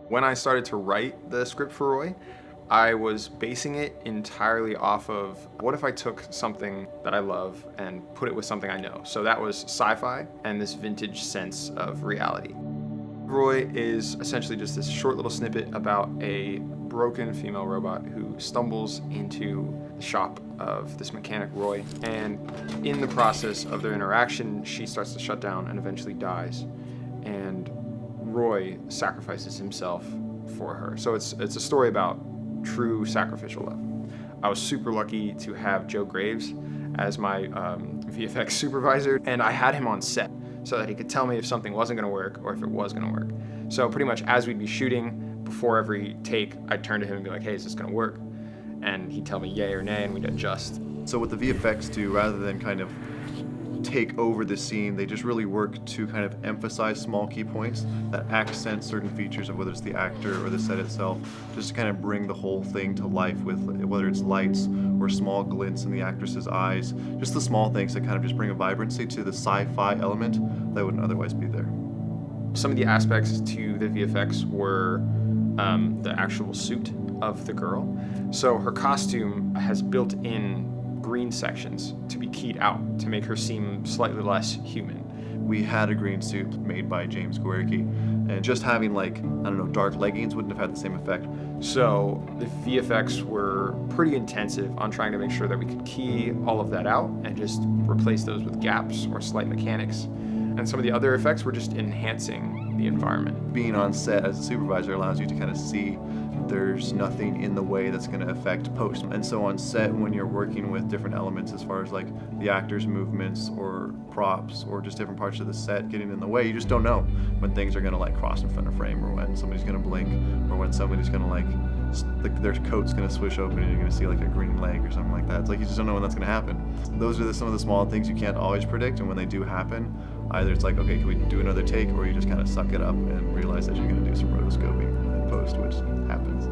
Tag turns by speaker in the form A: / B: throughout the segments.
A: When I started to write the script for Roy, I was basing it entirely off of what if I took something that I love and put it with something I know. So that was sci-fi and this vintage sense of reality. Roy is essentially just this short little snippet about a broken female robot who stumbles into the shop of this mechanic Roy, and in the process of their interaction, she starts to shut down and eventually dies, and Roy sacrifices himself for her. So it's a story about true sacrificial love. I was super lucky to have Joe Graves as my VFX supervisor, and I had him on set so that he could tell me if something wasn't gonna work or if it was gonna work. So pretty much as we'd be shooting, before every take, I'd turn to him and be like, hey, is this gonna work? And he'd tell me yay or nay, and we'd adjust.
B: So what the VFX do, rather than kind of take over the scene, they just really work to kind of emphasize small key points that accent certain features of whether it's the actor or the set itself, just to kind of bring the whole thing to life with whether it's lights or small glints in the actress's eyes, just the small things that kind of just bring a vibrancy to the sci-fi element that wouldn't otherwise be there.
A: Some of the aspects to the VFX were the actual suit of the girl. So her costume has built-in green sections to be keyed out to make her seem slightly less human.
B: We had a green suit made by James Guerky, and just having like, I don't know, dark leggings wouldn't have had the same effect.
A: So the VFX were pretty intensive on trying to make sure that we could key all of that out and just replace those with gaps or slight mechanics. And some of the other effects were just enhancing the environment.
B: Being on set as a supervisor allows you to kind of see there's nothing in the way that's going to affect post. And so on set, when you're working with different elements as far as like the actors' movements or props or just different parts of the set getting in the way, you just don't know when things are going to like cross in front of frame, or when somebody's going to blink, or when somebody's going to like their coat's going to swish open and you're going to see like a green leg or something like that. It's like you just don't know when that's going to happen. Those are some of the small things you can't always predict, and when they do happen, either it's like, okay, can we do another take, or you just kind of suck it up and realize that you're going to do some rotoscoping in post, which happens.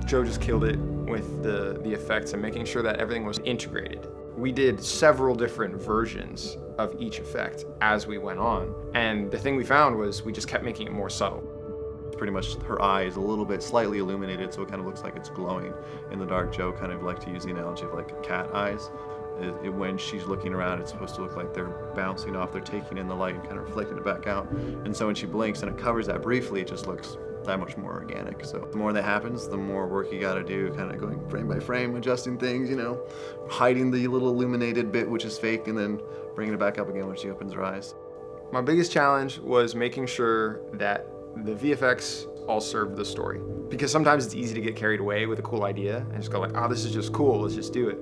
A: Joe just killed it with the effects and making sure that everything was integrated. We did several different versions of each effect as we went on, and the thing we found was we just kept making it more subtle.
B: Pretty much her eye is a little bit slightly illuminated, so it kind of looks like it's glowing in the dark. Joe kind of liked to use the analogy of like cat eyes. When she's looking around, it's supposed to look like they're bouncing off, they're taking in the light and kind of reflecting it back out. And so when she blinks and it covers that briefly, it just looks that much more organic. So the more that happens, the more work you gotta do, kind of going frame by frame, adjusting things, you know, hiding the little illuminated bit which is fake, and then bringing it back up again when she opens her eyes.
A: My biggest challenge was making sure that the VFX all served the story. Because sometimes it's easy to get carried away with a cool idea and just go like, oh, this is just cool, let's just do it.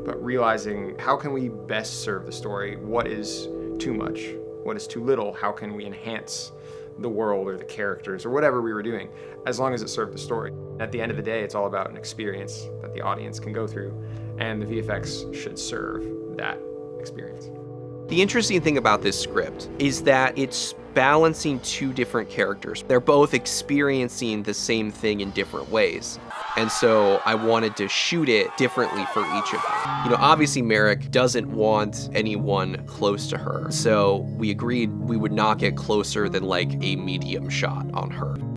A: But realizing, how can we best serve the story? What is too much? What is too little? How can we enhance the world or the characters or whatever we were doing, as long as it served the story? At the end of the day, it's all about an experience that the audience can go through, and the VFX should serve that experience.
C: The interesting thing about this script is that it's balancing two different characters. They're both experiencing the same thing in different ways. And so I wanted to shoot it differently for each of them. You know, obviously Merrick doesn't want anyone close to her. So we agreed we would not get closer than like a medium shot on her.